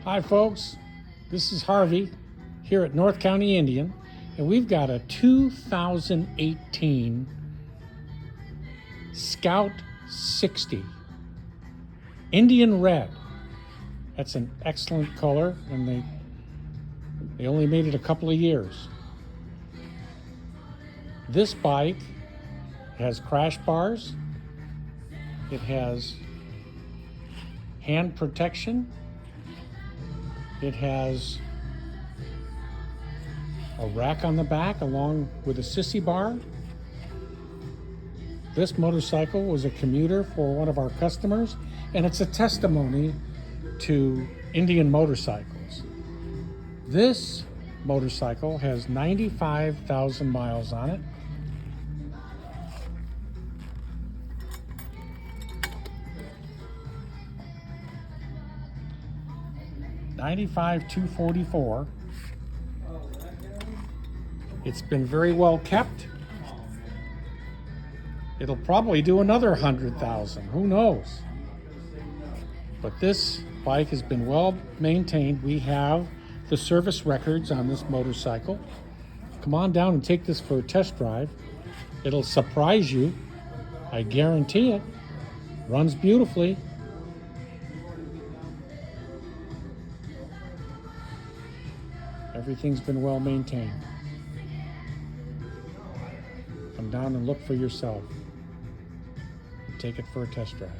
Hi folks, this is Harvey here at North County Indian, and we've got a 2018 Scout 60 Indian Red. That's an excellent color, and they only made it a couple of years. This bike has crash bars, it has hand protection, it has a rack on the back along with a sissy bar. This motorcycle was a commuter for one of our customers, and it's a testimony to Indian motorcycles. This motorcycle has 95,000 miles on it. $95,244. It's been very well kept. It'll probably do another 100,000, who knows? But this bike has been well maintained. We have the service records on this motorcycle. Come on down and take this for a test drive. It'll surprise you, I guarantee it. Runs beautifully. Everything's been well maintained. Come down and look for yourself. Take it for a test drive.